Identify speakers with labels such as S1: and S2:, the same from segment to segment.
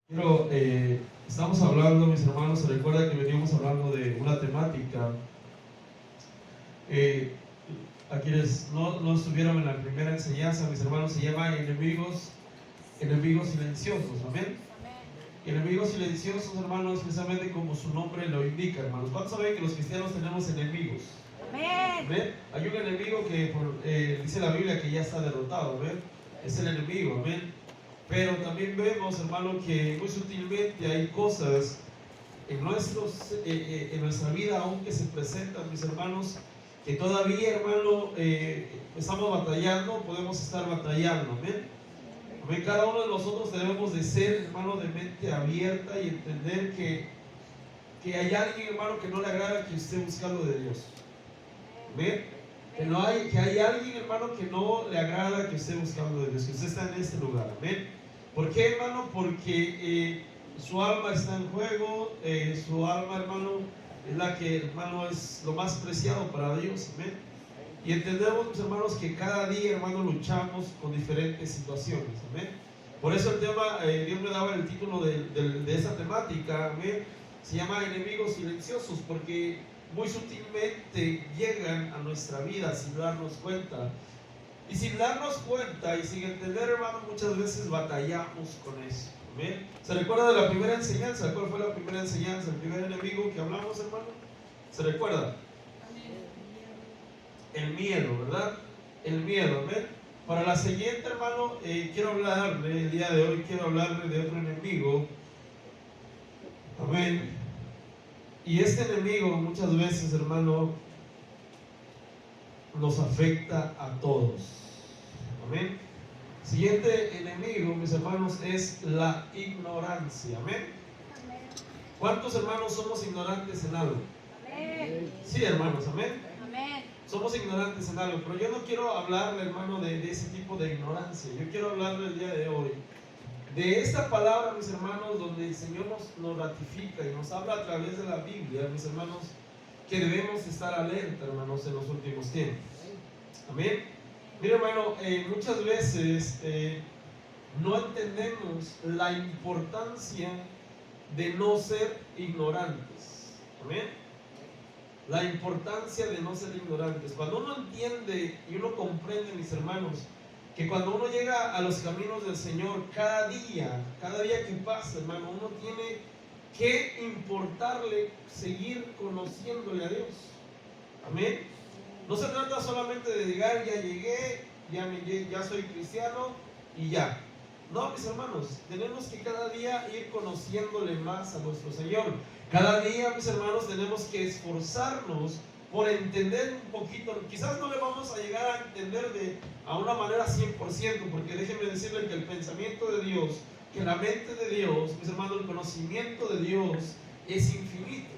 S1: Pero estamos hablando, mis hermanos, se recuerda que veníamos hablando de una temática. eh, a quienes no estuvieron en la primera enseñanza, mis hermanos, se llama enemigos silenciosos, amén. Enemigos silenciosos, hermanos, precisamente como su nombre lo indica, hermanos. ¿Cuántos saben que los cristianos tenemos enemigos?
S2: Amén.
S1: ¿Amén? Hay un enemigo que dice la Biblia que ya está derrotado, ¿amén? Es el enemigo, amén. Pero también vemos, hermano, que muy sutilmente hay cosas en nuestra vida aún que se presentan, mis hermanos, que todavía, hermano, estamos batallando, podemos estar batallando, amén. Amén. Cada uno de nosotros debemos de ser, hermano, de mente abierta y entender que hay alguien, hermano, que no le agrada que esté buscando de Dios. Amén. Que hay alguien, hermano, que no le agrada que esté buscando de Dios, que usted está en este lugar. Amén. ¿Por qué, hermano? Porque su alma está en juego, su alma, hermano, es la que, hermano, es lo más preciado para Dios. Amén. Y entendemos, mis hermanos, que cada día, hermano, luchamos con diferentes situaciones. Amén. Por eso el tema, Dios me daba el título de esa temática, amén, se llama enemigos silenciosos, porque muy sutilmente llegan a nuestra vida sin darnos cuenta. Y sin darnos cuenta y sin entender, hermano, muchas veces batallamos con eso. ¿Amén? ¿Se recuerda de la primera enseñanza? ¿Cuál fue la primera enseñanza? El primer enemigo que hablamos, hermano. ¿Se recuerda? El miedo, ¿verdad? El miedo, ¿amén? Para la siguiente, hermano, quiero hablarle, el día de hoy quiero hablarle de otro enemigo. Amén. Y este enemigo muchas veces, hermano, nos afecta a todos. Amén. Siguiente enemigo, mis hermanos, es la ignorancia. Amén. ¿Cuántos hermanos somos ignorantes en algo?
S2: Amén.
S1: Sí, hermanos, amén.
S2: Amén.
S1: Somos ignorantes en algo, pero yo no quiero hablarle, hermano, de ese tipo de ignorancia. Yo quiero hablarle el día de hoy de esta palabra, mis hermanos, donde el Señor nos ratifica y nos habla a través de la Biblia, mis hermanos, que debemos estar alerta, hermanos, en los últimos tiempos. Amén. Mira, hermano, muchas veces no entendemos la importancia de no ser ignorantes. Amén. La importancia de no ser ignorantes. Cuando uno entiende y uno comprende, mis hermanos, que cuando uno llega a los caminos del Señor, cada día que pasa, hermano, uno tiene que importarle seguir conociéndole a Dios. Amén. No se trata solamente de llegar, ya llegué, ya soy cristiano y ya. No, mis hermanos, tenemos que cada día ir conociéndole más a nuestro Señor. Cada día, mis hermanos, tenemos que esforzarnos por entender un poquito. Quizás no le vamos a llegar a entender a una manera 100%, porque déjenme decirle que el pensamiento de Dios, que la mente de Dios, mis hermanos, el conocimiento de Dios es infinito.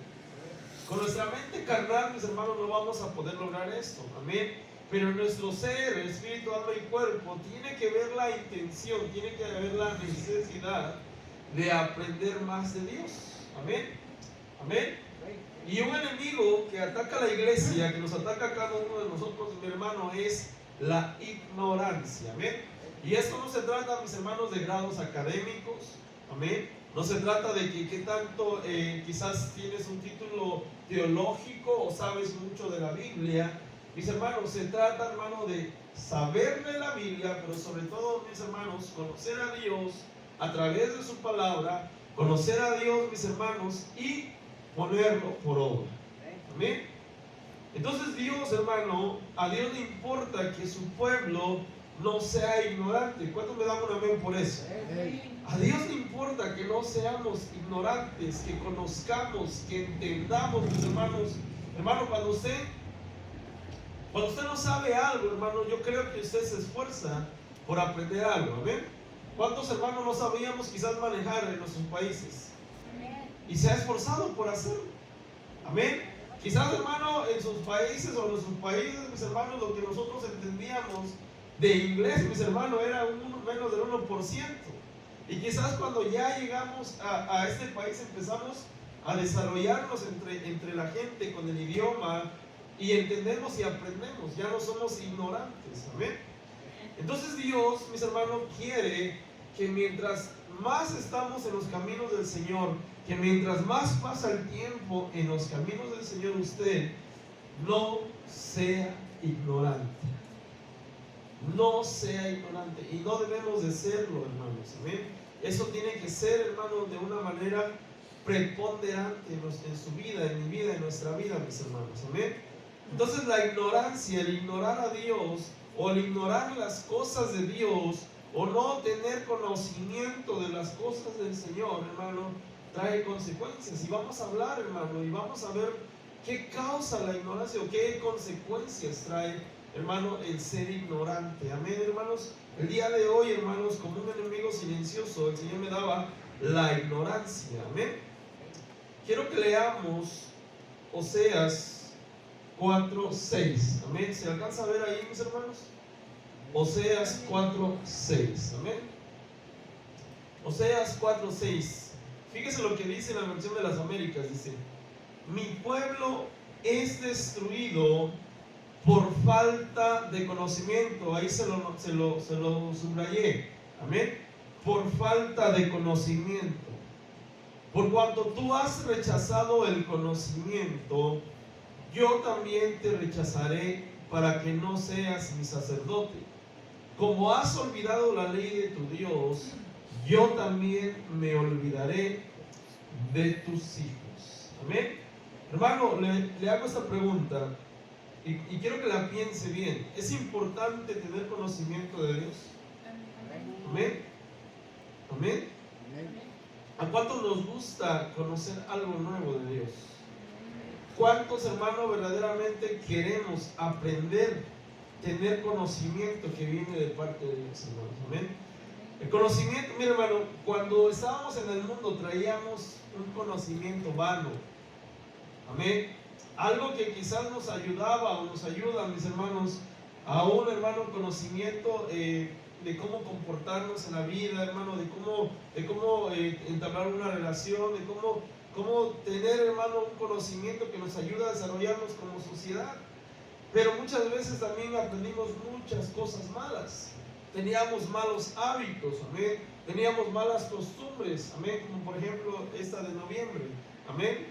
S1: Con nuestra mente carnal, mis hermanos, no vamos a poder lograr esto. Amén. Pero nuestro ser, espíritu, alma y cuerpo, tiene que ver la intención, tiene que ver la necesidad de aprender más de Dios. Amén. Amén. Y un enemigo que ataca a la iglesia, que nos ataca a cada uno de nosotros, mi hermano, es la ignorancia. Amén. Y esto no se trata, mis hermanos, de grados académicos. Amén. No se trata de que tanto quizás tienes un título teológico o sabes mucho de la Biblia. Mis hermanos, se trata, hermano, de saber de la Biblia, pero sobre todo, mis hermanos, conocer a Dios a través de su palabra, conocer a Dios, mis hermanos, y ponerlo por obra. Amén. Entonces Dios, hermano, a Dios le importa que su pueblo no sea ignorante. ¿Cuántos me dan un amén por eso? A Dios le importa que no seamos ignorantes, que conozcamos, que entendamos, mis hermanos. Hermano, cuando usted no sabe algo, hermano, yo creo que usted se esfuerza por aprender algo. ¿Amén? ¿Cuántos hermanos no sabíamos quizás manejar en nuestros países? Y se ha esforzado por hacerlo. Amén. Quizás, hermano, en sus países o en nuestros países, mis hermanos, lo que nosotros entendíamos de inglés, mis hermanos, era menos del 1%. Y quizás cuando ya llegamos a este país empezamos a desarrollarnos entre la gente con el idioma y entendemos y aprendemos, ya no somos ignorantes. Amén. Entonces Dios, mis hermanos, quiere que mientras más estamos en los caminos del Señor, que mientras más pasa el tiempo en los caminos del Señor, usted no sea ignorante. No sea ignorante. Y no debemos de serlo, hermanos. ¿Amén? Eso tiene que ser, hermanos, de una manera preponderante en su vida, en mi vida, en nuestra vida, mis hermanos. Amén. Entonces la ignorancia, el ignorar a Dios, o el ignorar las cosas de Dios, o no tener conocimiento de las cosas del Señor, hermano, trae consecuencias. Y vamos a hablar, hermano, y vamos a ver qué causa la ignorancia o qué consecuencias trae, hermano, el ser ignorante. Amén, hermanos. El día de hoy, hermanos, como un enemigo silencioso, el Señor me daba la ignorancia. Amén. Quiero que leamos Oseas 4:6. Amén. ¿Se alcanza a ver ahí, mis hermanos? Oseas 4:6. Amén. Oseas 4:6. Fíjese lo que dice en la versión de las Américas. Dice: mi pueblo es destruido por falta de conocimiento. Ahí se lo subrayé. Amén. Por falta de conocimiento. Por cuanto tú has rechazado el conocimiento, yo también te rechazaré para que no seas mi sacerdote. Como has olvidado la ley de tu Dios, yo también me olvidaré de tus hijos. Amén. Hermano, le hago esta pregunta y quiero que la piense bien. ¿Es importante tener conocimiento de Dios? Amén. Amén. ¿A cuántos nos gusta conocer algo nuevo de Dios? ¿Cuántos, hermanos, verdaderamente queremos aprender, tener conocimiento que viene de parte de Dios, hermanos? Amén. El conocimiento, mira, hermano, cuando estábamos en el mundo traíamos un conocimiento vano. Amén. Algo que quizás nos ayudaba o nos ayuda, mis hermanos, a un, hermano, conocimiento de cómo comportarnos en la vida, hermano, de cómo entablar una relación, de cómo tener, hermano, un conocimiento que nos ayuda a desarrollarnos como sociedad. Pero muchas veces también aprendimos muchas cosas malas. Teníamos malos hábitos, amén. Teníamos malas costumbres, amén, como por ejemplo esta de noviembre, amén.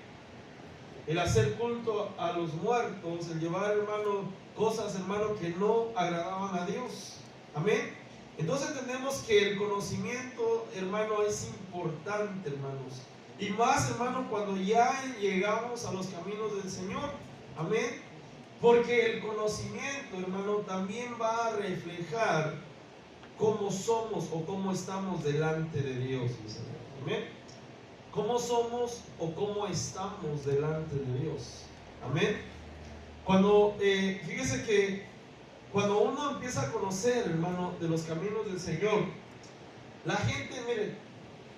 S1: El hacer culto a los muertos, el llevar, hermano, cosas, hermano, que no agradaban a Dios, amén. Entonces entendemos que el conocimiento, hermano, es importante, hermanos. Y más, hermano, cuando ya llegamos a los caminos del Señor, amén. Porque el conocimiento, hermano, también va a reflejar cómo somos o cómo estamos delante de Dios, mis hermanos. Amén. ¿Cómo somos o cómo estamos delante de Dios? Amén. Fíjese que cuando uno empieza a conocer, hermano, de los caminos del Señor, la gente, mire,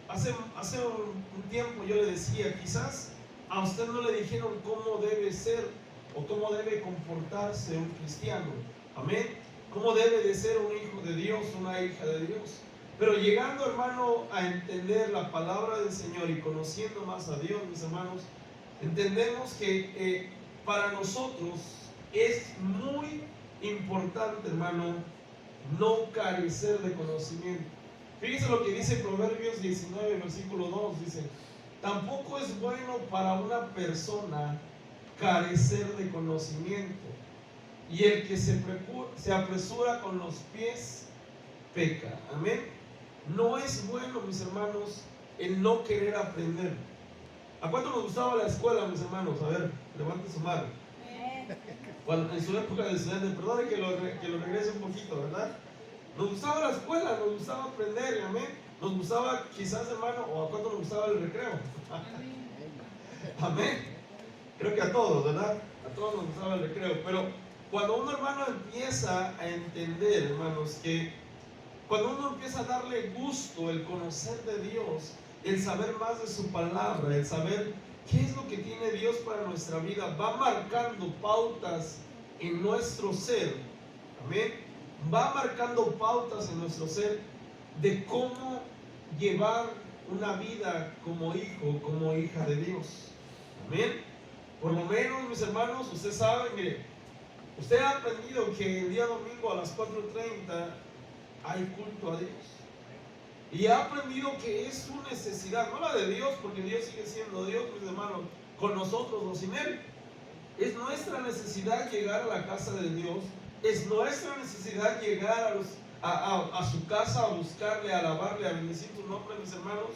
S1: hace un tiempo yo le decía, quizás a usted no le dijeron cómo debe ser o cómo debe comportarse un cristiano. Amén. Cómo debe de ser un hijo de Dios, una hija de Dios. Pero llegando, hermano, a entender la palabra del Señor y conociendo más a Dios, mis hermanos, entendemos que para nosotros es muy importante, hermano, no carecer de conocimiento. Fíjese lo que dice Proverbios 19, versículo 2, dice: tampoco es bueno para una persona carecer de conocimiento, y el que se apresura con los pies peca. Amén. No es bueno, mis hermanos, el no querer aprender. ¿A cuánto nos gustaba la escuela, mis hermanos? A ver, levante su mano. En su época de estudiante, perdone que lo regrese un poquito, ¿verdad? Nos gustaba la escuela, nos gustaba aprender, amén. Nos gustaba quizás, hermano, o a cuánto nos gustaba el recreo. Amén. Creo que a todos, ¿verdad? A todos nos gustaba el recreo. Pero cuando un hermano empieza a entender, hermanos, que cuando uno empieza a darle gusto el conocer de Dios, el saber más de su palabra, el saber qué es lo que tiene Dios para nuestra vida, va marcando pautas en nuestro ser. Amén. Va marcando pautas en nuestro ser de cómo llevar una vida como hijo, como hija de Dios. Amén. Por lo menos, mis hermanos, usted sabe, mire, usted ha aprendido que el día domingo a las 4:30 hay culto a Dios. Y ha aprendido que es su necesidad, no la de Dios, porque Dios sigue siendo Dios, mis hermanos, con nosotros o sin Él. Es nuestra necesidad llegar a la casa de Dios. Es nuestra necesidad llegar a su casa, a buscarle, a alabarle, a bendecir su nombre, mis hermanos.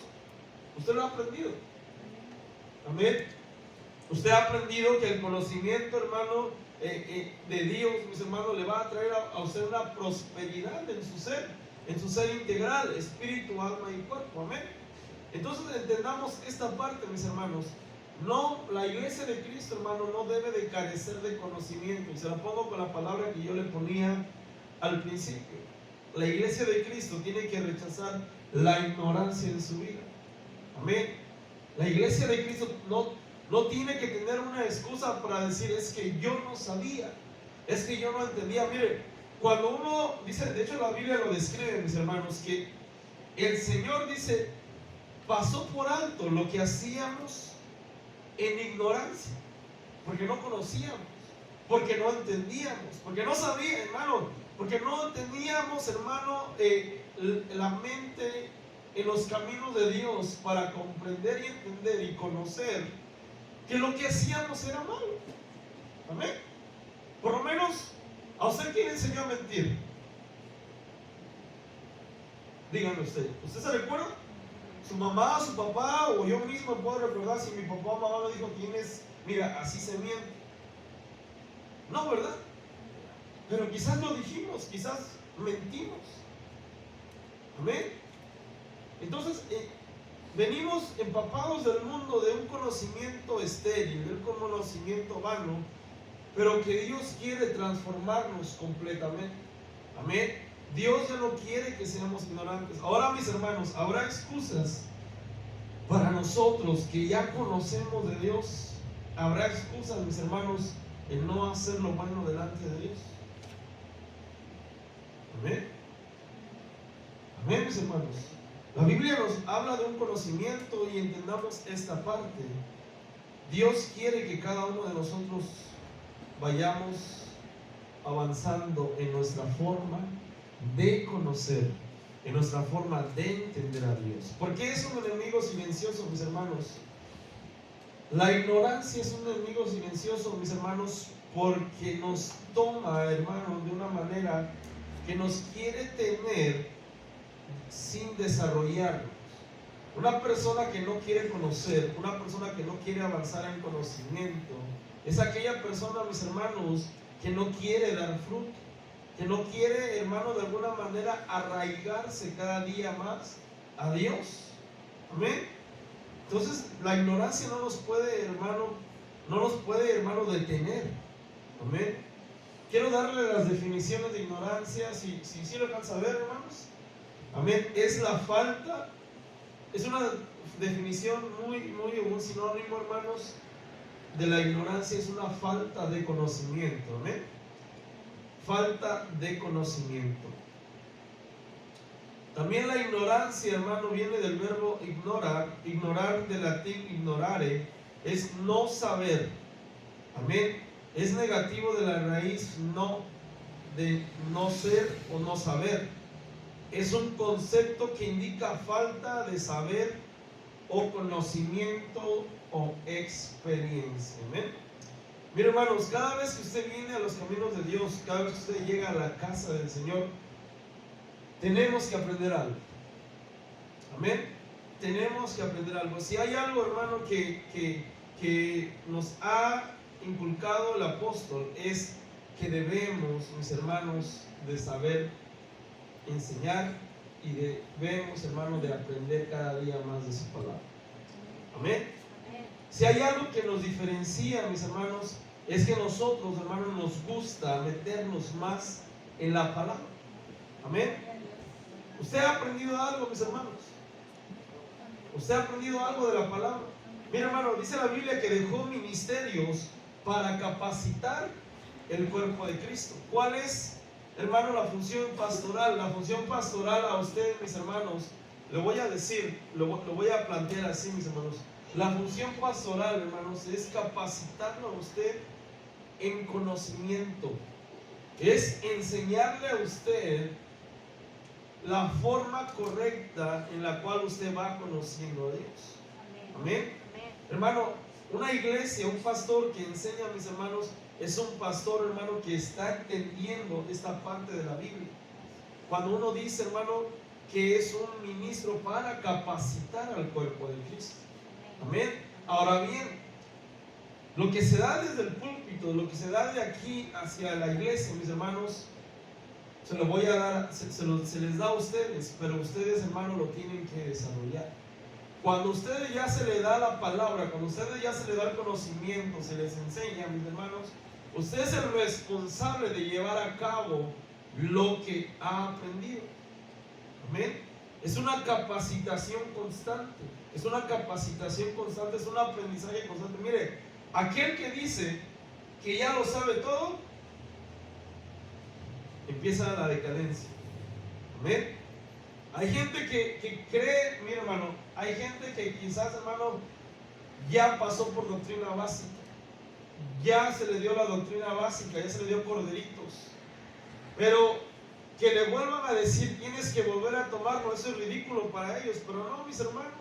S1: Usted lo ha aprendido. Amén. Usted ha aprendido que el conocimiento, hermano, de Dios, mis hermanos, le va a traer a usted una prosperidad en su ser integral, espíritu, alma y cuerpo. Amén. Entonces entendamos esta parte, mis hermanos. No, la iglesia de Cristo, hermano, no debe de carecer de conocimiento. Y se la pongo con la palabra que yo le ponía al principio. La iglesia de Cristo tiene que rechazar la ignorancia en su vida. Amén. La iglesia de Cristo no tiene que tener una excusa para decir, es que yo no sabía, es que yo no entendía. Mire, cuando uno dice, de hecho la Biblia lo describe, mis hermanos, que el Señor dice, pasó por alto lo que hacíamos en ignorancia, porque no conocíamos, porque no entendíamos, porque no sabíamos, hermano, porque no teníamos, hermano, la mente en los caminos de Dios para comprender y entender y conocer que lo que hacíamos era malo. Amén. Por lo menos, ¿a usted quién le enseñó a mentir? Díganme usted. ¿Usted se recuerda? ¿Su mamá, su papá o yo mismo puedo recordar si mi papá o mamá me dijo tienes, mira, así se miente? No, ¿verdad? Pero quizás lo dijimos, quizás mentimos. Amén. Entonces, venimos empapados del mundo de un conocimiento estéril, de un conocimiento vano, pero que Dios quiere transformarnos completamente. Amén. Dios ya no quiere que seamos ignorantes. Ahora, mis hermanos, habrá excusas para nosotros que ya conocemos de Dios. Habrá excusas, mis hermanos, en no hacer lo bueno delante de Dios. Amén. Amén, mis hermanos. La Biblia nos habla de un conocimiento y entendamos esta parte. Dios quiere que cada uno de nosotros vayamos avanzando en nuestra forma de conocer, en nuestra forma de entender a Dios. ¿Por qué es un enemigo silencioso, mis hermanos? La ignorancia es un enemigo silencioso, mis hermanos, porque nos toma, hermanos, de una manera que nos quiere tener sin desarrollarnos. Una persona que no quiere conocer, una persona que no quiere avanzar en conocimiento, es aquella persona, mis hermanos, que no quiere dar fruto, que no quiere, hermano, de alguna manera arraigarse cada día más a Dios. Amén. Entonces, la ignorancia no nos puede, hermano, detener. Amén. Quiero darle las definiciones de ignorancia, si lo alcanza a ver, hermanos. Amén. Es la falta, es una definición un sinónimo, hermanos, de la ignorancia. Es una falta de conocimiento. Amén. Falta de conocimiento. También la ignorancia, hermano, viene del verbo ignorar del latín ignorare, es no saber. Amén. Es negativo de la raíz de no ser o no saber. Es un concepto que indica falta de saber o conocimiento o experiencia. Amén. Mire, hermanos, cada vez que usted viene a los caminos de Dios, cada vez que usted llega a la casa del Señor, tenemos que aprender algo. Amén. Tenemos que aprender algo. Si hay algo, hermano, que nos ha inculcado el apóstol, es que debemos, mis hermanos, de saber enseñar y debemos, hermanos, de aprender cada día más de su palabra. Amén. Si hay algo que nos diferencia, mis hermanos, es que nosotros, hermanos, nos gusta meternos más en la palabra. Amén. ¿Usted ha aprendido algo, mis hermanos? ¿Usted ha aprendido algo de la palabra? Mira, hermano, dice la Biblia que dejó ministerios para capacitar el cuerpo de Cristo. ¿Cuál es, hermano, la función pastoral? La función pastoral a usted, mis hermanos, le voy a decir, lo voy a plantear así, mis hermanos. La función pastoral, hermanos, es capacitarlo a usted en conocimiento. Es enseñarle a usted la forma correcta en la cual usted va conociendo a Dios. Amén. Hermano, una iglesia, un pastor que enseña a mis hermanos, es un pastor, hermano, que está entendiendo esta parte de la Biblia. Cuando uno dice, hermano, que es un ministro para capacitar al cuerpo de Cristo. Amén. Ahora bien, lo que se da desde el púlpito, lo que se da de aquí hacia la iglesia, mis hermanos, se lo voy a dar, se les da a ustedes, pero ustedes, hermanos, lo tienen que desarrollar. Cuando a ustedes ya se les da la palabra, cuando a ustedes ya se les da el conocimiento, se les enseña, mis hermanos, usted es el responsable de llevar a cabo lo que ha aprendido. Amén. Es una capacitación constante, es una capacitación constante, es un aprendizaje constante. Mire, aquel que dice que ya lo sabe todo, empieza la decadencia. Amén. Hay gente que cree, mira hermano, hay gente que quizás, hermano, ya pasó por doctrina básica, ya se le dio la doctrina básica, ya se le dio corderitos, pero que le vuelvan a decir tienes que volver a tomarlo, eso es ridículo para ellos. Pero no, mis hermanos,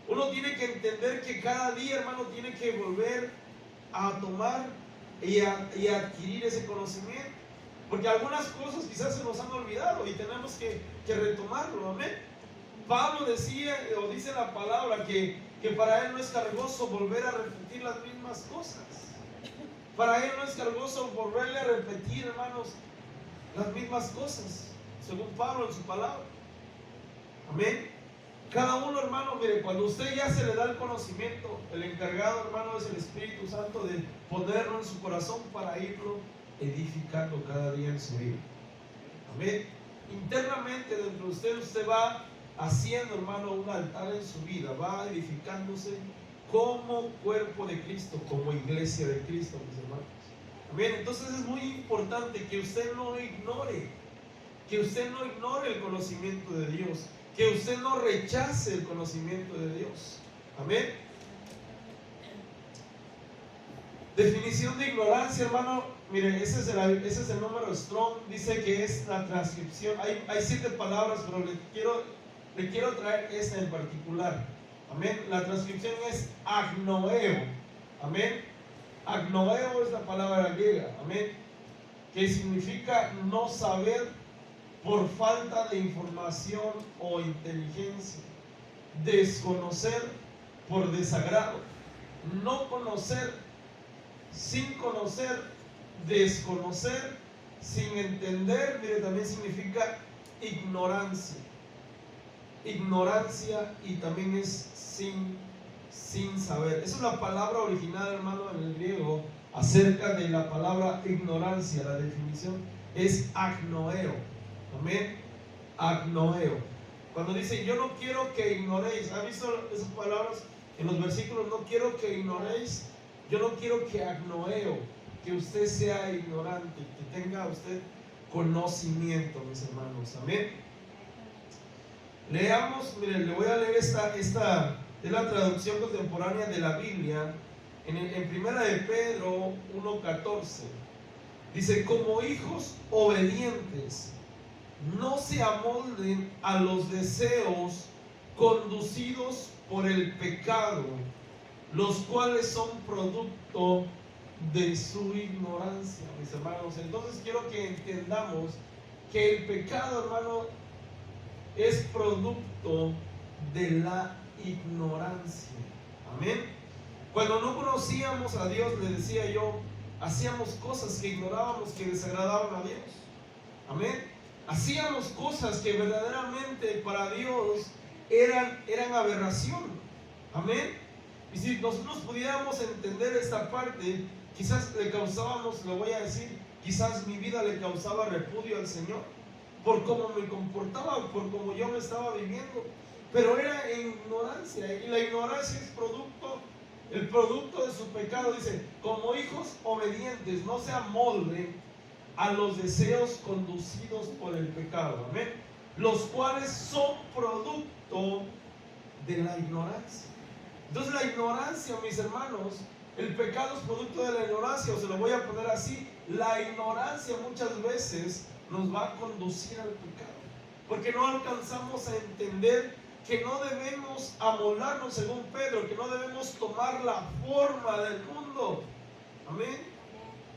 S1: uno tiene que entender que cada día, hermano, tiene que volver a tomar y a adquirir ese conocimiento, porque algunas cosas quizás se nos han olvidado y tenemos que retomarlo. Amén. Pablo decía, o dice la palabra, que para él no es cargoso volver a repetir las mismas cosas. Para él no es cargoso volverle a repetir, hermanos, las mismas cosas, según Pablo en su palabra. Amén. Cada uno, hermano, mire, cuando usted ya se le da el conocimiento, el encargado, hermano, es el Espíritu Santo de ponerlo en su corazón para irlo edificando cada día en su vida. Amén. Internamente dentro de usted va haciendo, hermano, un altar en su vida, va edificándose como cuerpo de Cristo, como iglesia de Cristo, mis hermanos. Amén. Entonces es muy importante que usted no ignore el conocimiento de Dios, que usted no rechace el conocimiento de Dios. Amén. Definición de ignorancia, hermano. Miren, ese es el número Strong. Dice que es la transcripción. Hay 7 palabras, pero le quiero traer esta en particular. Amén. La transcripción es agnoeo. Amén. Agnoeo es la palabra griega. Amén. Que significa no saber por falta de información o inteligencia. Desconocer por desagrado. No conocer sin conocer. Desconocer sin entender. Mire, también significa ignorancia. Ignorancia, y también es sin saber. Esa es la palabra original, hermano, en el griego acerca de la palabra ignorancia. La definición es agnoeo. Amén. Agnoeo. Cuando dice yo no quiero que ignoréis, ¿ha visto esas palabras en los versículos? No quiero que ignoréis. Yo no quiero que agnoeo, que usted sea ignorante, que tenga usted conocimiento, mis hermanos. Amén. Leamos, miren, le voy a leer esta es la traducción contemporánea de la Biblia, en Primera de Pedro 1:14. Dice, como hijos obedientes, no se amolden a los deseos conducidos por el pecado, los cuales son producto de su ignorancia, mis hermanos. Entonces quiero que entendamos que el pecado, hermano, es producto de la ignorancia. Amén. Cuando no conocíamos a Dios, le decía yo, hacíamos cosas que ignorábamos, que desagradaban a Dios. Amén. Hacíamos cosas que verdaderamente para Dios eran aberración. Amén. Y si nosotros pudiéramos entender esta parte, quizás le causábamos, lo voy a decir, quizás mi vida le causaba repudio al Señor por cómo me comportaba, por cómo yo me estaba viviendo, pero era ignorancia, y la ignorancia es el producto de su pecado. Dice, como hijos obedientes, no se amolden a los deseos conducidos por el pecado. Amén. Los cuales son producto de la ignorancia. Entonces la ignorancia, mis hermanos, el pecado es producto de la ignorancia, o se lo voy a poner así, la ignorancia muchas veces nos va a conducir al pecado. porque no alcanzamos a entender que no debemos amoldarnos, según Pedro, que no debemos tomar la forma del mundo. Amén.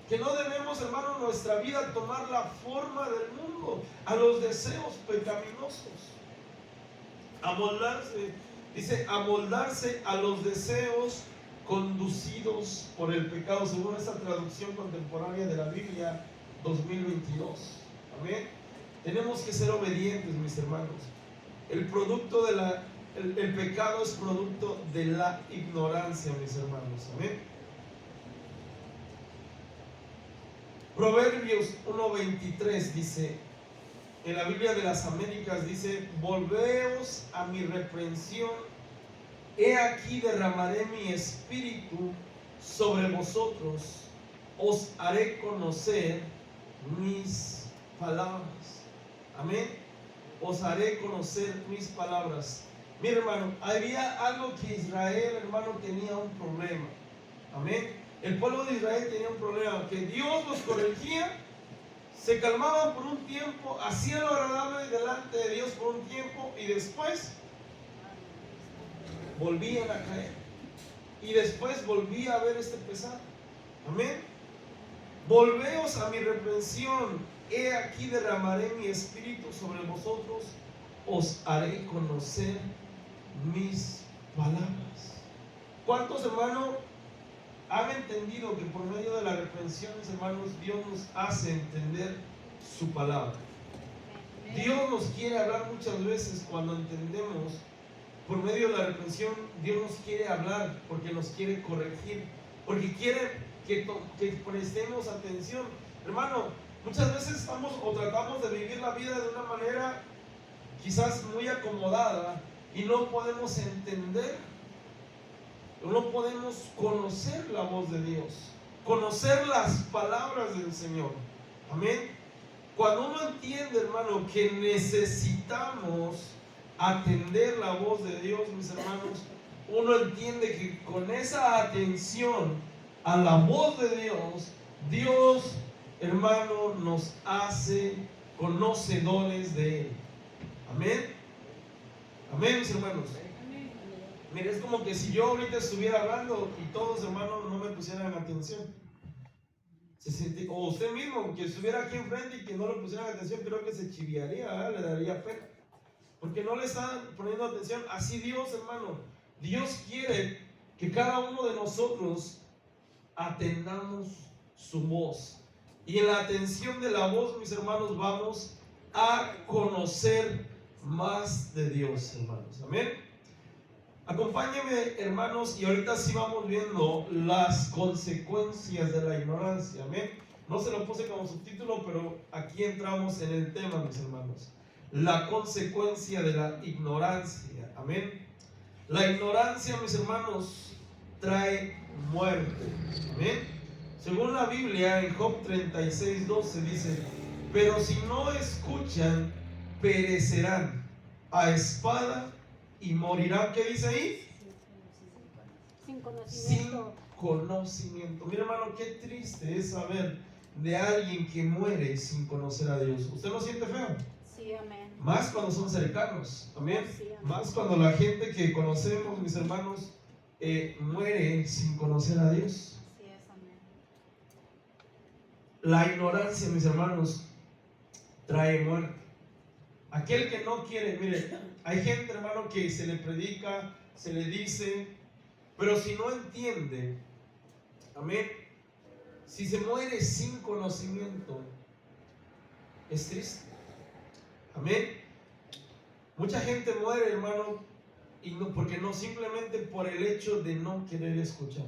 S1: Que no debemos, hermano, nuestra vida tomar la forma del mundo, a los deseos pecaminosos. Amoldarse, dice, amoldarse a los deseos conducidos por el pecado, según esta traducción contemporánea de la Biblia 2022. Amén. Tenemos que ser obedientes, mis hermanos. El producto de el pecado es producto de la ignorancia, mis hermanos. Amén. Proverbios 1:23 dice, en la Biblia de las Américas dice: volveos a mi reprensión, he aquí derramaré mi espíritu sobre vosotros, os haré conocer mis palabras. Amén. Os haré conocer mis palabras. Mi hermano, había algo que Israel, hermano, tenía un problema. Amén. El pueblo de Israel tenía un problema, que Dios los corregía, se calmaban por un tiempo, hacían lo agradable delante de Dios por un tiempo y después volvían a caer. Y después volvía a haber este pesar. Amén. Volveos a mi reprensión, he aquí derramaré mi espíritu sobre vosotros, os haré conocer mis palabras. ¿Cuántos, hermanos, han entendido que por medio de la reprensión, mis hermanos, Dios nos hace entender su palabra? Dios nos quiere hablar muchas veces cuando entendemos. Por medio de la reprensión, Dios nos quiere hablar porque nos quiere corregir, porque quiere que prestemos atención. Hermano, muchas veces estamos o tratamos de vivir la vida de una manera quizás muy acomodada y no podemos entender, no podemos conocer la voz de Dios, conocer las palabras del Señor. Amén. Cuando uno entiende, hermano, que necesitamos atender la voz de Dios, mis hermanos, uno entiende que con esa atención a la voz de Dios, Dios, hermano, nos hace conocedores de Él. Amén. Amén, mis hermanos. Mire, es como que si yo ahorita estuviera hablando y todos, hermanos, no me pusieran atención. O usted mismo, que estuviera aquí enfrente y que no le pusieran atención, creo que se chiviaría, le daría pena, porque no le están poniendo atención. Así Dios, hermano, Dios quiere que cada uno de nosotros atendamos su voz. Y en la atención de la voz, mis hermanos, vamos a conocer más de Dios, hermanos. Amén. Acompáñenme, hermanos, y ahorita sí vamos viendo las consecuencias de la ignorancia. Amén. No se lo puse como subtítulo, pero aquí entramos en el tema, mis hermanos. La consecuencia de la ignorancia. Amén. La ignorancia, mis hermanos, trae muerte. Amén. Según la Biblia, en Job 36:12 dice: pero si no escuchan, perecerán a espada y morirán. ¿Qué dice ahí?
S2: Sin conocimiento.
S1: Sin conocimiento. Mira, hermano, qué triste es saber de alguien que muere sin conocer a Dios. ¿Usted lo siente feo?
S2: Sí, amén.
S1: Más cuando son cercanos. Amén.
S2: Sí, amén.
S1: Más cuando la gente que conocemos, mis hermanos, muere sin conocer a Dios.
S2: Así es, amén.
S1: La ignorancia, mis hermanos, trae muerte. Aquel que no quiere, mire, hay gente, hermano, que se le predica, se le dice, pero si no entiende, amén, si se muere sin conocimiento, es triste. Amén. Mucha gente muere, hermano, y no, porque no, simplemente por el hecho de no querer escuchar.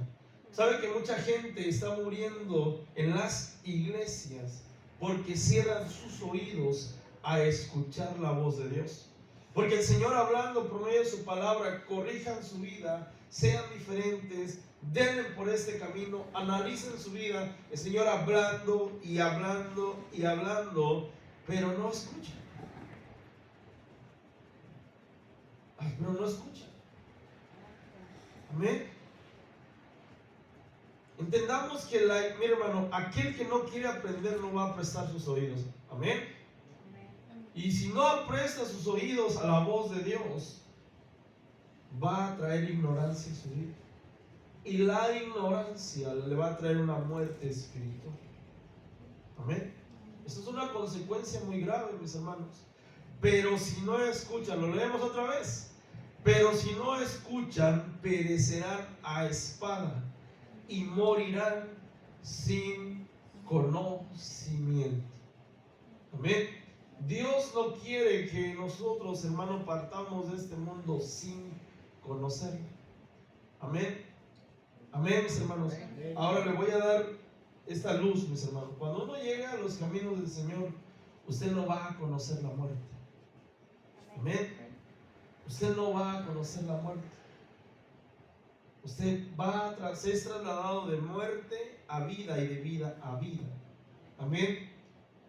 S1: ¿Sabe que mucha gente está muriendo en las iglesias porque cierran sus oídos a escuchar la voz de Dios? Porque el Señor, hablando por medio de su palabra, corrijan su vida, sean diferentes, denle por este camino, analicen su vida. El Señor hablando y hablando y hablando, pero no escuchan. Pero no escuchan. Amén. Entendamos que, mi hermano, aquel que no quiere aprender no va a prestar sus oídos. Amén. Y si no presta sus oídos a la voz de Dios, va a traer ignorancia en su vida. Y la ignorancia le va a traer una muerte espiritual. Amén. Eso es una consecuencia muy grave, mis hermanos. Pero si no escuchan, lo leemos otra vez. Pero si no escuchan, perecerán a espada y morirán sin conocimiento. Amén. Dios no quiere que nosotros, hermanos, partamos de este mundo sin conocerlo. Amén. Amén, mis hermanos. Ahora le voy a dar esta luz, mis hermanos. Cuando uno llega a los caminos del Señor, usted no va a conocer la muerte. Amén. Usted no va a conocer la muerte. Usted va a ser trasladado de muerte a vida y de vida a vida. Amén.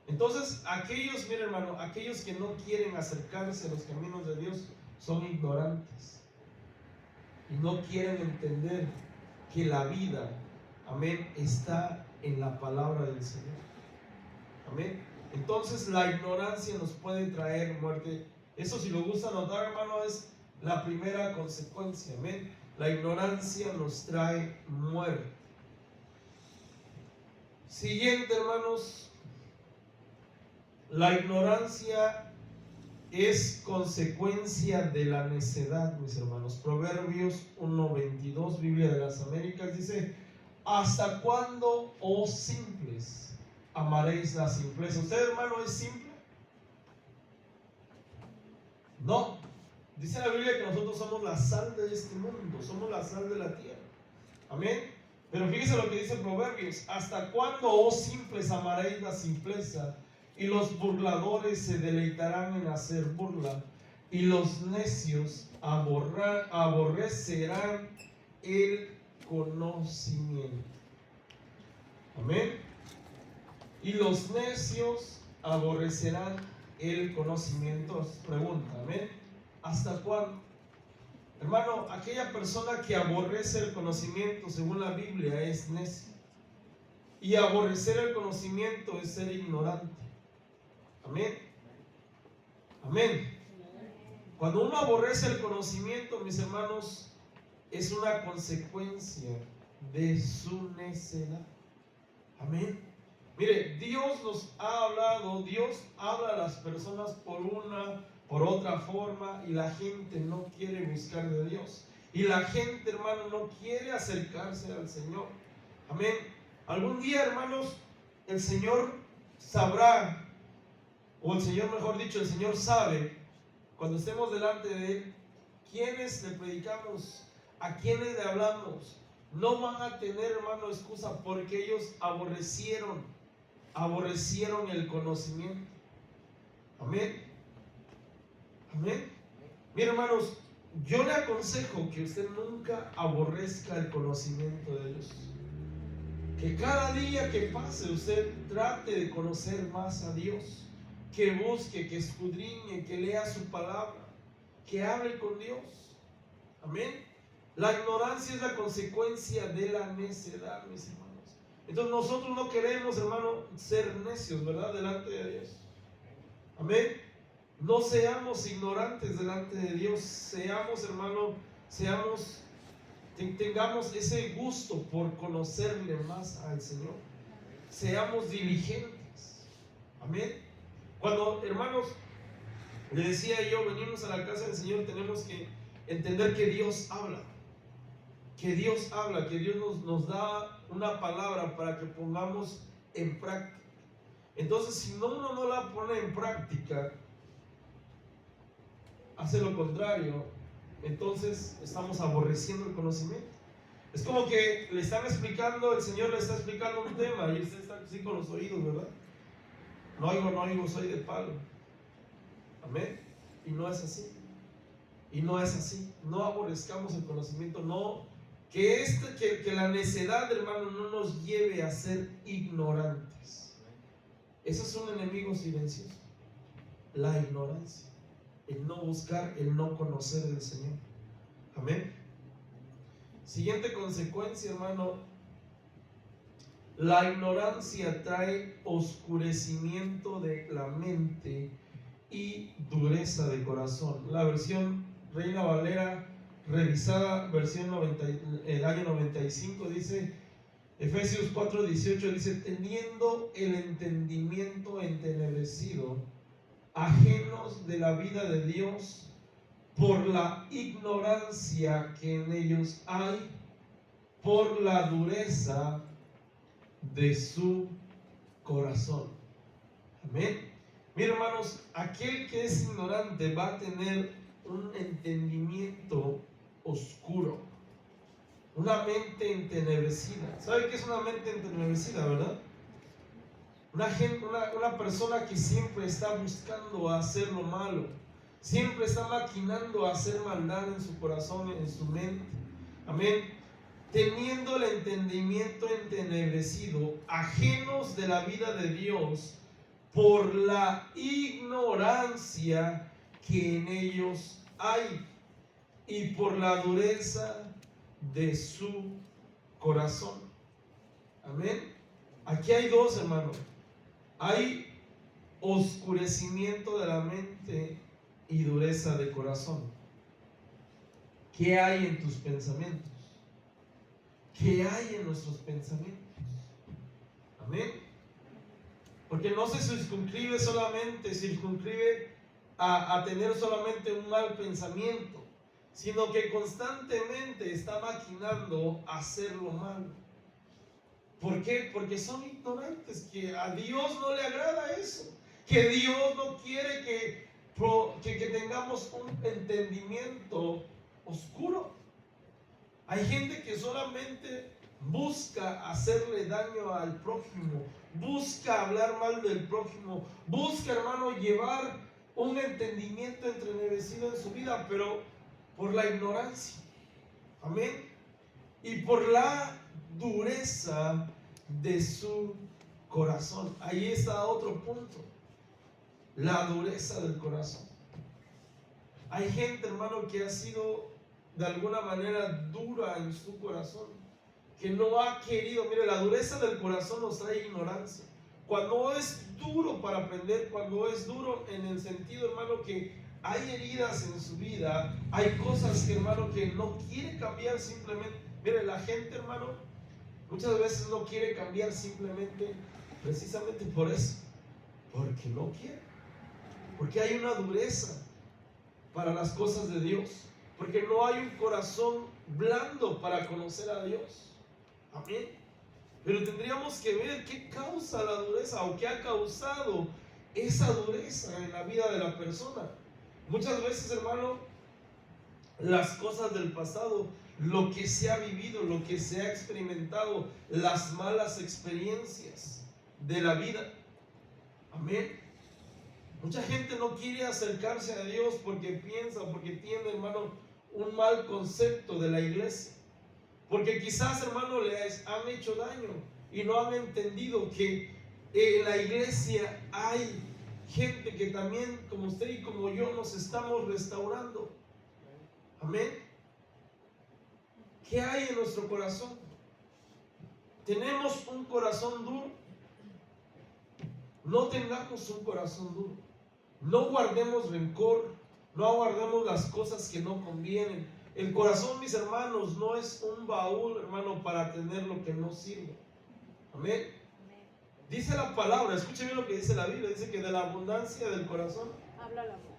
S1: Entonces, aquellos, mire hermano, aquellos que no quieren acercarse a los caminos de Dios son ignorantes y no quieren entender que la vida, amén, está en la palabra del Señor. Amén. Entonces, la ignorancia nos puede traer muerte. Eso, si lo gusta notar, hermano, es la primera consecuencia. Amén. La ignorancia nos trae muerte. Siguiente, hermanos. La ignorancia es consecuencia de la necedad, mis hermanos. Proverbios 1:22, Biblia de las Américas, dice: ¿hasta cuándo, oh simples, amaréis la simpleza? ¿Usted, hermano, es simple? No. Dice la Biblia que nosotros somos la sal de este mundo, somos la sal de la tierra. Amén. Pero fíjese lo que dice Proverbios: ¿hasta cuándo, oh simples, amaréis la simpleza? Y los burladores se deleitarán en hacer burla, y los necios aborrecerán el conocimiento. Amén. Y los necios aborrecerán el conocimiento. Pregunta, amén. ¿Hasta cuándo? Hermano, aquella persona que aborrece el conocimiento, según la Biblia, es necio. Y aborrecer el conocimiento es ser ignorante. Amén. Amén. Cuando uno aborrece el conocimiento, mis hermanos, es una consecuencia de su necedad. Amén. Mire, Dios nos ha hablado, Dios habla a las personas por una, por otra forma, y la gente no quiere buscar de Dios. Y la gente, hermano, no quiere acercarse al Señor. Amén. Algún día, hermanos, el Señor sabrá, o el Señor, mejor dicho, el Señor sabe, cuando estemos delante de Él, quiénes le predicamos, a quiénes le hablamos. No van a tener, hermano, excusa, porque ellos aborrecieron el conocimiento. Amén. Amén. Mira, hermanos, yo le aconsejo que usted nunca aborrezca el conocimiento de Dios. Que cada día que pase usted trate de conocer más a Dios. Que busque, que escudriñe, que lea su palabra, que hable con Dios. Amén. La ignorancia es la consecuencia de la necedad, mis hermanos. Entonces nosotros no queremos, hermano, ser necios, ¿verdad? Delante de Dios. Amén. No seamos ignorantes delante de Dios. Seamos, hermano, tengamos ese gusto por conocerle más al Señor. Seamos diligentes. Amén. Cuando, hermanos, le decía yo, venimos a la casa del Señor, tenemos que entender que Dios habla. Que Dios habla, que Dios nos da una palabra para que pongamos en práctica. Entonces, si uno no la pone en práctica, hace lo contrario, entonces estamos aborreciendo el conocimiento. Es como que le están explicando, el Señor le está explicando un tema y usted está así con los oídos, ¿verdad? No oigo, soy de palo. Amén. Y no es así. Y no es así. No aborrezcamos el conocimiento. No, que la necedad, hermano, no nos lleve a ser ignorantes. Ese es un enemigo silencioso. La ignorancia. El no buscar, el no conocer del Señor. Amén. Siguiente consecuencia, hermano. La ignorancia trae oscurecimiento de la mente y dureza de corazón. La versión Reina Valera revisada, versión 90, el año 95, dice, Efesios 4:18, dice, teniendo el entendimiento entenebrecido, ajenos de la vida de Dios, por la ignorancia que en ellos hay, por la dureza de su corazón. Amén. Mira, hermanos, aquel que es ignorante va a tener un entendimiento oscuro, una mente entenebrecida. ¿Sabe qué es una mente entenebrecida, verdad? Una persona que siempre está buscando hacer lo malo, siempre está maquinando hacer maldad en su corazón, en su mente. Amén. Teniendo el entendimiento entenebrecido, ajenos de la vida de Dios, por la ignorancia que en ellos hay y por la dureza de su corazón. Amén. Aquí hay dos, hermanos. Hay oscurecimiento de la mente y dureza de corazón. ¿Qué hay en tus pensamientos? ¿Qué hay en nuestros pensamientos? Amén. Porque no se circunscribe a tener solamente un mal pensamiento, sino que constantemente está maquinando hacer lo malo. ¿Por qué? Porque son ignorantes, que a Dios no le agrada eso, que Dios no quiere que tengamos un entendimiento oscuro. Hay gente que solamente busca hacerle daño al prójimo, busca hablar mal del prójimo, busca, hermano, llevar un entendimiento entenebrecido en su vida, pero por la ignorancia. Amén. Y por la dureza de su corazón. Ahí está otro punto. La dureza del corazón. Hay gente, hermano, que ha sido de alguna manera dura en su corazón, que no ha querido. Mire, la dureza del corazón nos trae ignorancia. Cuando es duro para aprender, cuando es duro en el sentido, hermano, que hay heridas en su vida, hay cosas que, hermano, que no quiere cambiar simplemente. Mire, la gente, hermano, muchas veces no quiere cambiar simplemente, precisamente por eso, porque no quiere, porque hay una dureza para las cosas de Dios, porque no hay un corazón blando para conocer a Dios. Amén. Pero tendríamos que ver qué causa la dureza o qué ha causado esa dureza en la vida de la persona. Muchas veces, hermano, las cosas del pasado, lo que se ha vivido, lo que se ha experimentado, las malas experiencias de la vida. Amén. Mucha gente no quiere acercarse a Dios porque tiene, hermano, un mal concepto de la iglesia. Porque quizás, hermano, les han hecho daño y no han entendido que en la iglesia hay gente que también, como usted y como yo, nos estamos restaurando. Amén. ¿Qué hay en nuestro corazón? ¿Tenemos un corazón duro? No tengamos un corazón duro. No guardemos rencor, no guardemos las cosas que no convienen. El corazón, mis hermanos, no es un baúl, hermano, para tener lo que no sirve. Amén. Dice la palabra, escuchen bien lo que dice la Biblia, dice que de la abundancia del corazón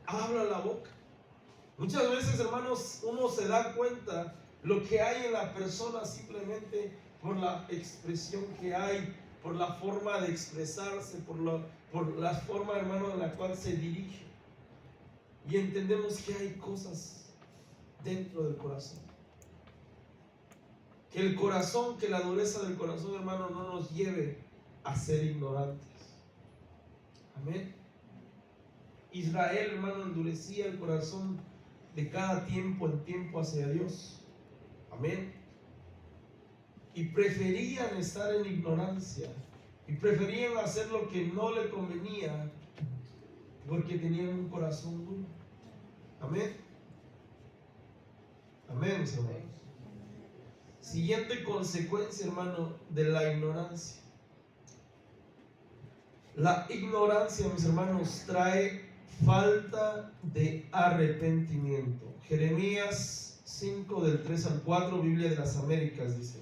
S1: habla la boca. Muchas veces, hermanos, uno se da cuenta lo que hay en la persona simplemente por la expresión que hay, por la forma de expresarse, por la forma, hermano, en la cual se dirige. Y entendemos que hay cosas dentro del corazón. Que el corazón, que la dureza del corazón, hermano, no nos lleve a ser ignorantes. Amén. Israel, hermano, endurecía el corazón de cada tiempo en tiempo hacia Dios. Amén. Y preferían estar en ignorancia. Y preferían hacer lo que no le convenía porque tenían un corazón duro. Amén. Amén, mis hermanos. Siguiente consecuencia, hermano, de la ignorancia. La ignorancia, mis hermanos, trae falta de arrepentimiento. Jeremías 5 del 3 al 4, Biblia de las Américas, dice: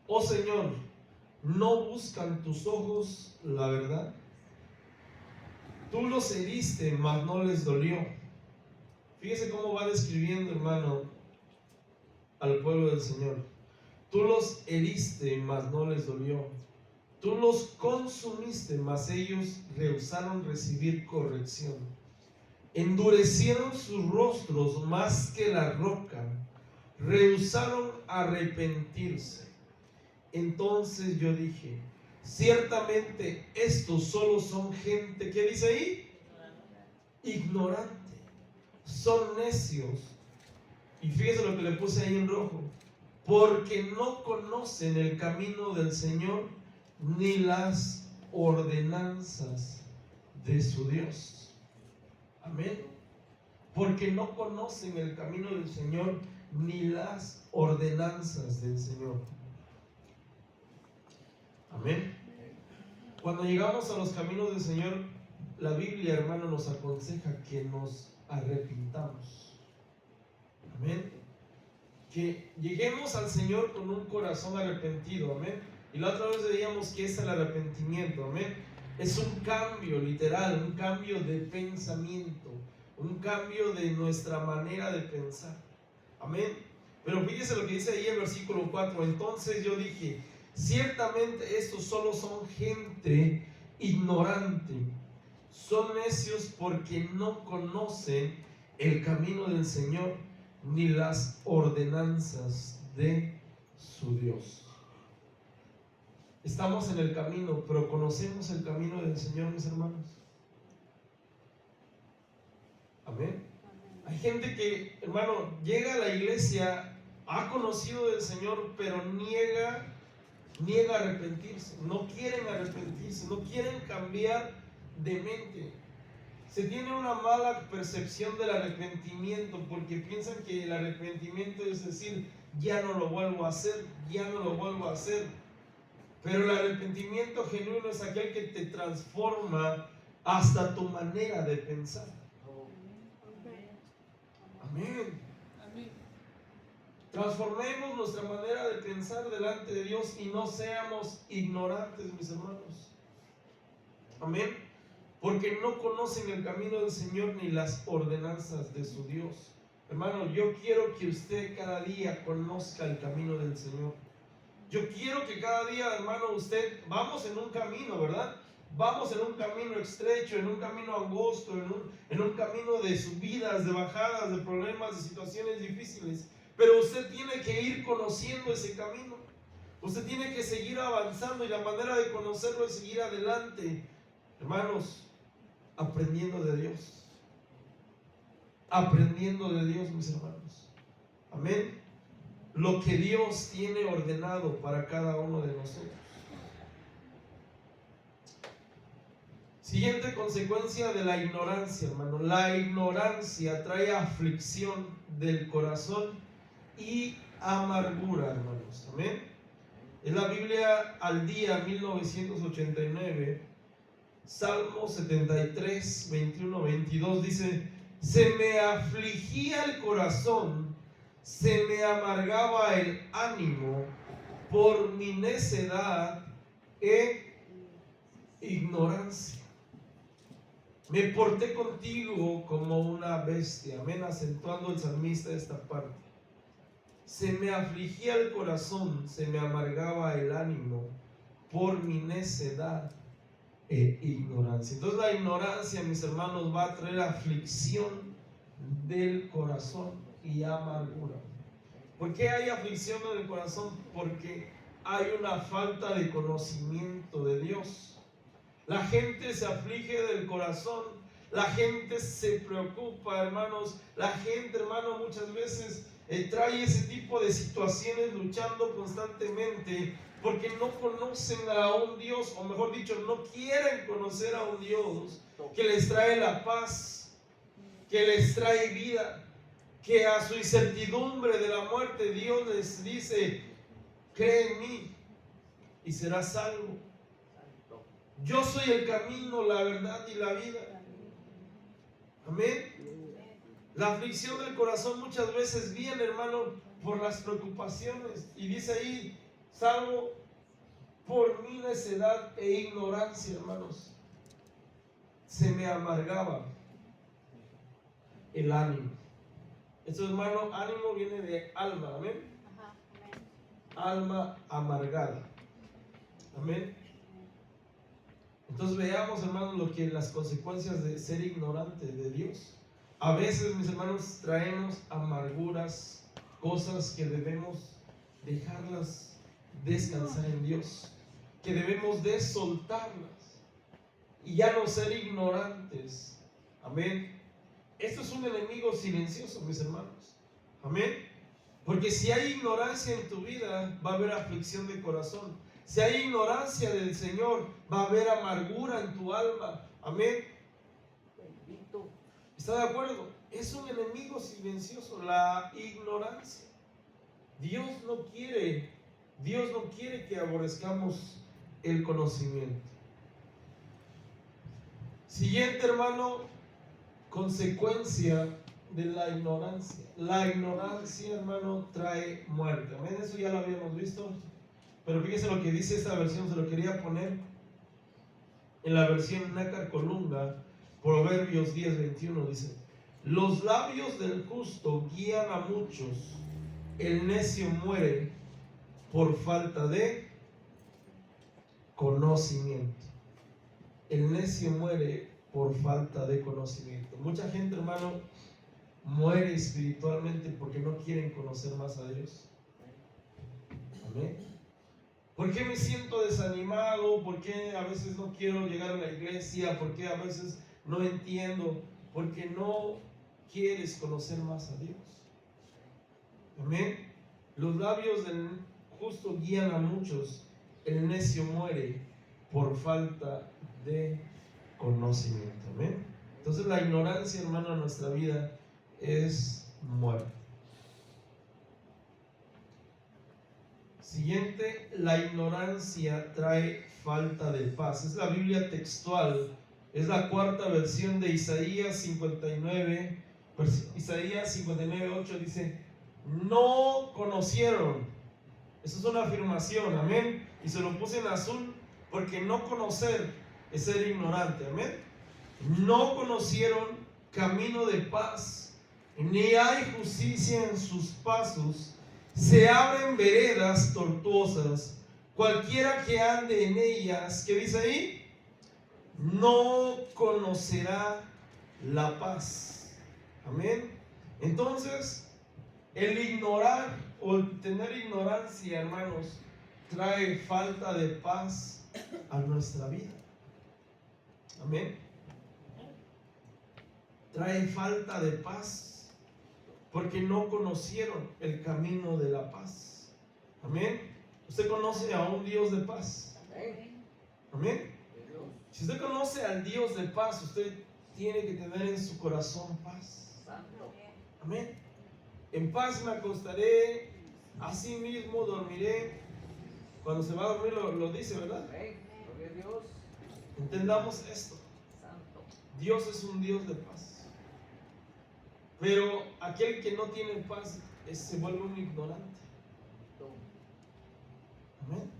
S1: oh Señor, ¿no buscan tus ojos la verdad? Tú los heriste, mas no les dolió. Fíjese cómo va describiendo, hermano, al pueblo del Señor. Tú los heriste, mas no les dolió. Tú los consumiste, mas ellos rehusaron recibir corrección. Endurecieron sus rostros más que la roca, rehusaron arrepentirse. Entonces yo dije: ciertamente estos solo son gente, ¿qué dice ahí? Ignorante. Son necios. Y fíjese lo que le puse ahí en rojo: porque no conocen el camino del Señor, ni las ordenanzas de su Dios. Amén. Porque no conocen el camino del Señor, ni las ordenanzas del Señor. Amén. Cuando llegamos a los caminos del Señor, la Biblia, hermano, nos aconseja que nos arrepintamos. Amén. Que lleguemos al Señor con un corazón arrepentido. Amén. Y la otra vez veíamos que es el arrepentimiento. Amén. Es un cambio literal, un cambio de pensamiento, un cambio de nuestra manera de pensar. Amén. Pero fíjese lo que dice ahí el versículo 4. Entonces yo dije: ciertamente estos solo son gente ignorante. Son necios porque no conocen el camino del Señor, ni las ordenanzas de su Dios. Estamos en el camino, pero ¿conocemos el camino del Señor, mis hermanos? Amén. Hay gente que, hermano, llega a la iglesia, ha conocido del Señor, pero niega arrepentirse. No quieren arrepentirse, no quieren cambiar de mente. Se tiene una mala percepción del arrepentimiento, porque piensan que el arrepentimiento es decir: ya no lo vuelvo a hacer, ya no lo vuelvo a hacer. Pero el arrepentimiento genuino es aquel que te transforma hasta tu manera de pensar. Amén. Transformemos nuestra manera de pensar delante de Dios y no seamos ignorantes, mis hermanos. Amén. Porque no conocen el camino del Señor ni las ordenanzas de su Dios. Hermano, yo quiero que usted cada día conozca el camino del Señor. Yo quiero que cada día, hermano, vamos en un camino, ¿verdad? Vamos en un camino estrecho, en un camino angosto, en un camino de subidas, de bajadas, de problemas, de situaciones difíciles. Pero usted tiene que ir conociendo ese camino. Usted tiene que seguir avanzando, y la manera de conocerlo es seguir adelante, hermanos, aprendiendo de Dios. Aprendiendo de Dios, mis hermanos. Amén. Lo que Dios tiene ordenado para cada uno de nosotros. Siguiente consecuencia de la ignorancia, hermano. La ignorancia trae aflicción del corazón y amargura, hermanos. Amén. En la Biblia al día 1989, Salmo 73, 21, 22 dice: se me afligía el corazón, se me amargaba el ánimo por mi necedad e ignorancia. Me porté contigo como una bestia. Amén, acentuando el salmista esta parte. Se me afligía el corazón, se me amargaba el ánimo por mi necedad e ignorancia. Entonces la ignorancia, mis hermanos, va a traer aflicción del corazón y amargura. ¿Por qué hay aflicción en el corazón? Porque hay una falta de conocimiento de Dios. La gente se aflige del corazón, la gente se preocupa, hermanos. La gente, hermano, muchas veces trae ese tipo de situaciones luchando constantemente porque no conocen a un Dios, o mejor dicho, no quieren conocer a un Dios que les trae la paz, que les trae vida, que a su incertidumbre de la muerte Dios les dice: cree en mí y serás salvo. Yo soy el camino, la verdad y la vida. Amén. La aflicción del corazón muchas veces viene, hermano, por las preocupaciones. Y dice ahí, salvo por mi necedad e ignorancia, hermanos, se me amargaba el ánimo. Esto, hermano, ánimo viene de alma, amén.
S2: Ajá, amén.
S1: Alma amargada, amén. Entonces veamos, hermanos, lo que las consecuencias de ser ignorante de Dios. A veces, mis hermanos, traemos amarguras, cosas que debemos dejarlas descansar en Dios, que debemos de soltarlas y ya no ser ignorantes. Amén. Esto es un enemigo silencioso, mis hermanos. Amén. Porque si hay ignorancia en tu vida, va a haber aflicción de corazón. Si hay ignorancia del Señor, va a haber amargura en tu alma. Amén. ¿Está de acuerdo? Es un enemigo silencioso, la ignorancia. Dios no quiere que aborrezcamos el conocimiento. Siguiente, hermano, consecuencia de la ignorancia. La ignorancia, hermano, trae muerte. Amén, eso ya lo habíamos visto. Pero fíjese lo que dice esta versión, se lo quería poner en la versión Nácar Colunga, Proverbios 10:21, dice: los labios del justo guían a muchos, el necio muere por falta de conocimiento. El necio muere por falta de conocimiento. Mucha gente, hermano, muere espiritualmente porque no quieren conocer más a Dios. Amén. ¿Por qué me siento desanimado? ¿Por qué a veces no quiero llegar a la iglesia? ¿Por qué a veces no entiendo? Porque no quieres conocer más a Dios. Amén. Los labios del justo guían a muchos, el necio muere por falta de conocimiento. Amén. Entonces la ignorancia, hermano, en nuestra vida es muerte. Siguiente, la ignorancia trae falta de paz. Es la Biblia textual, es la cuarta versión de Isaías 59, Isaías 59:8 dice: no conocieron. Eso es una afirmación, amén. Y se lo puse en azul porque no conocer es ser ignorante, amén. No conocieron camino de paz, ni hay justicia en sus pasos. Se abren veredas tortuosas, cualquiera que ande en ellas, ¿qué dice ahí? No conocerá la paz. Amén. Entonces, el ignorar o el tener ignorancia, hermanos, trae falta de paz a nuestra vida. Amén. Trae falta de paz porque no conocieron el camino de la paz. Amén. Usted conoce a un Dios de paz. Amén. Si usted conoce al Dios de paz, usted tiene que tener en su corazón paz. Amén. En paz me acostaré, así mismo dormiré. Cuando se va a dormir lo dice, ¿verdad? Entendamos esto. Dios es un Dios de paz. Pero aquel que no tiene paz se vuelve un ignorante. Amén.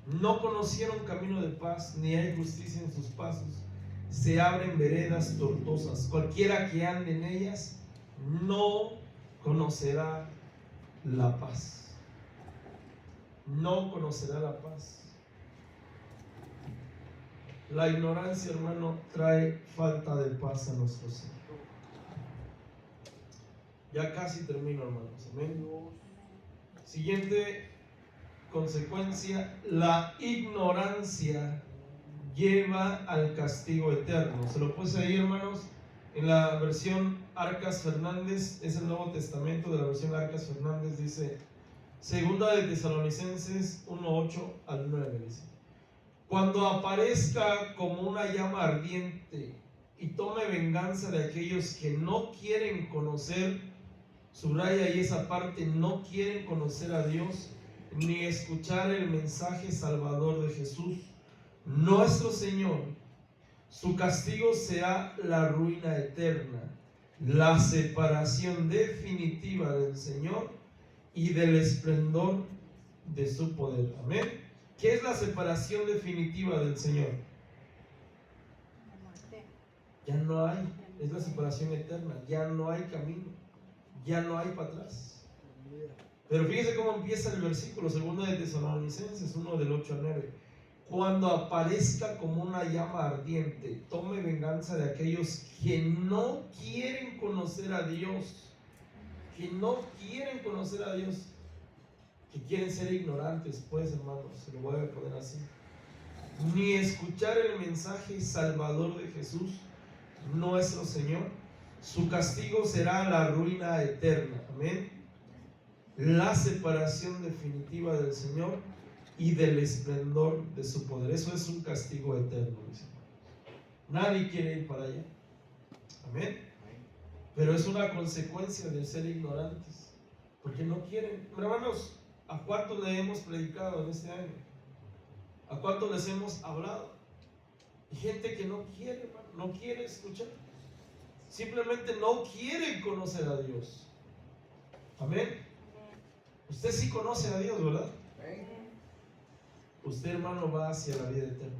S1: No conocieron camino de paz, ni hay justicia en sus pasos. Se abren veredas tortuosas. Cualquiera que ande en ellas no conocerá la paz. No conocerá la paz. La ignorancia, hermano, trae falta de paz a nuestro ser. Ya casi termino, hermanos. Amén. Siguiente consecuencia: la ignorancia lleva al castigo eterno. Se lo puse ahí, hermanos, en la versión Arcas Fernández. Es el Nuevo Testamento de la versión Arcas Fernández. Dice, segunda de Tesalonicenses 1:8 al 9, dice: cuando aparezca como una llama ardiente y tome venganza de aquellos que no quieren conocer, subraya ahí esa parte, no quieren conocer a Dios ni escuchar el mensaje salvador de Jesús. nuestro Señor, su castigo será la ruina eterna, la separación definitiva del Señor y del esplendor de su poder. Amén. ¿Qué es la separación definitiva del Señor?
S2: La muerte.
S1: Ya no hay, es la separación eterna, ya no hay camino, ya no hay para atrás. Pero fíjese cómo empieza el versículo, 2 de Tesalonicenses 1 del 8 al 9. Cuando aparezca como una llama ardiente, tome venganza de aquellos que no quieren conocer a Dios, que no quieren conocer a Dios, que quieren ser ignorantes, pues hermanos, se lo voy a poner así, ni escuchar el mensaje salvador de Jesús, nuestro Señor. Su castigo será la ruina eterna, amén, la separación definitiva del Señor y del esplendor de su poder. Eso es un castigo eterno, mis hermanos. Nadie quiere ir para allá, amén, pero es una consecuencia de ser ignorantes, porque no quieren. Hermanos, ¿a cuántos le hemos predicado en este año? ¿A cuántos les hemos hablado? Y gente que no quiere, hermano, no quiere escuchar, simplemente no quiere conocer a Dios. Amén. Usted sí conoce a Dios, ¿verdad? Usted, hermano, va hacia la vida eterna.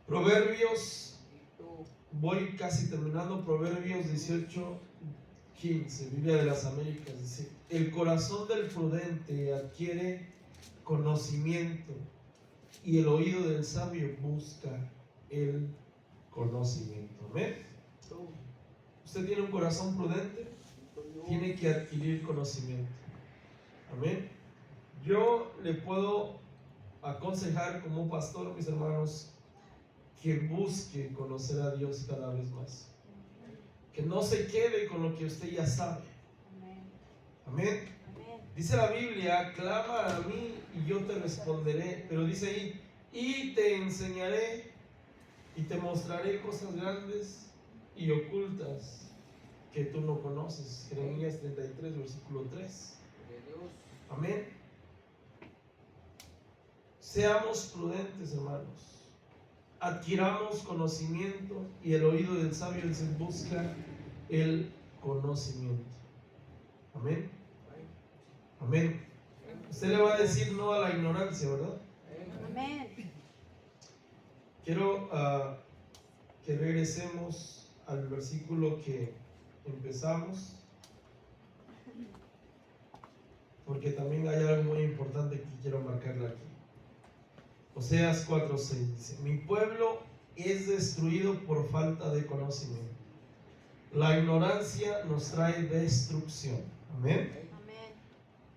S1: Proverbios, voy casi terminando, Proverbios 18:15, Biblia de las Américas, dice: el corazón del prudente adquiere conocimiento y el oído del sabio busca el conocimiento. ¿Amén? Usted tiene un corazón prudente, tiene que adquirir conocimiento. Amén. Yo le puedo aconsejar como pastor, mis hermanos, que busque conocer a Dios cada vez más, que no se quede con lo que usted ya sabe. Amén. Dice la Biblia: clama a mí y yo te responderé, pero dice ahí: y te enseñaré y te mostraré cosas grandes y ocultas que tú no conoces. Jeremías 33, versículo 3. Amén. Seamos prudentes, hermanos. Adquiramos conocimiento, y el oído del sabio busca el conocimiento. Amén. Amén. Usted le va a decir no a la ignorancia, ¿verdad?
S2: Amén.
S1: Quiero que regresemos al versículo que empezamos, porque también hay algo muy importante que quiero marcarle aquí. Oseas 4:6 dice: mi pueblo es destruido por falta de conocimiento. La ignorancia nos trae destrucción. Amén.
S2: Amén.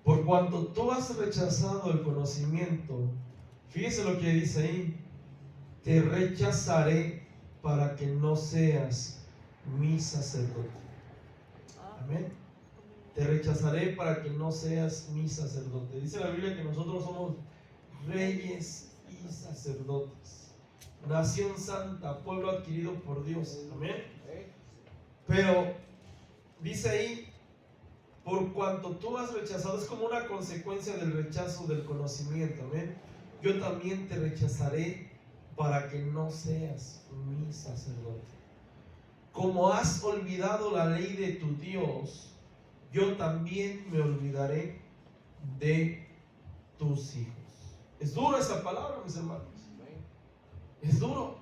S1: Por cuanto tú has rechazado el conocimiento, fíjese lo que dice ahí: te rechazaré para que no seas mi sacerdote. Amén. Te rechazaré para que no seas mi sacerdote. Dice la Biblia que nosotros somos reyes y sacerdotes, nación santa, pueblo adquirido por Dios. Amén. Pero dice ahí: por cuanto tú has rechazado, es como una consecuencia del rechazo del conocimiento. Amén. Yo también te rechazaré para que no seas mi sacerdote. Como has olvidado la ley de tu Dios, yo también me olvidaré de tus hijos. Es duro esa palabra, mis hermanos. Es duro,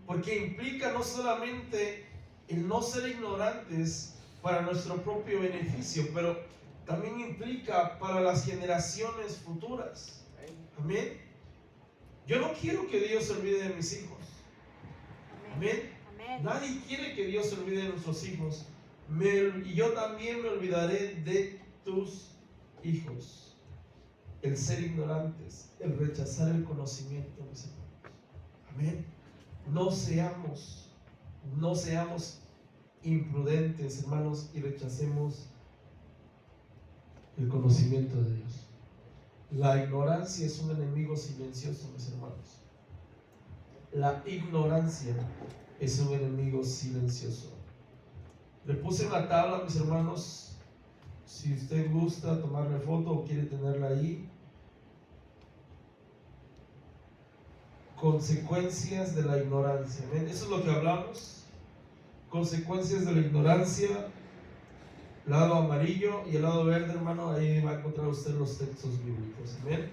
S1: porque implica no solamente el no ser ignorantes para nuestro propio beneficio, pero también implica para las generaciones futuras. Amén. Yo no quiero que Dios se olvide de mis hijos. Amén.
S2: Amén.
S1: Nadie quiere que Dios se olvide de nuestros hijos. Y yo también me olvidaré de tus hijos. El ser ignorantes, el rechazar el conocimiento, mis hermanos. Amén. No seamos imprudentes, hermanos, y rechacemos el conocimiento de Dios. La ignorancia es un enemigo silencioso, mis hermanos. La ignorancia es un enemigo silencioso. Le puse una tabla, mis hermanos. Si usted gusta tomarle foto o quiere tenerla ahí, consecuencias de la ignorancia. Amén. Eso es lo que hablamos. Consecuencias de la ignorancia. Lado amarillo y el lado verde, hermano, ahí va a encontrar usted los textos bíblicos. Amén.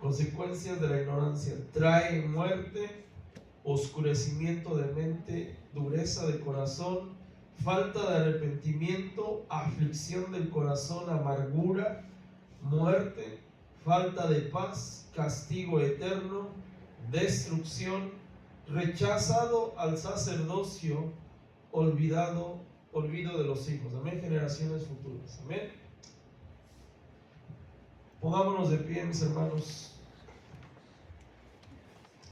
S1: Consecuencias de la ignorancia: trae muerte, oscurecimiento de mente, dureza de corazón, falta de arrepentimiento, aflicción del corazón, amargura, muerte, falta de paz, castigo eterno, destrucción, rechazado al sacerdocio, olvido de los hijos. Amén. Generaciones futuras. Amén. Pongámonos de pie, mis hermanos.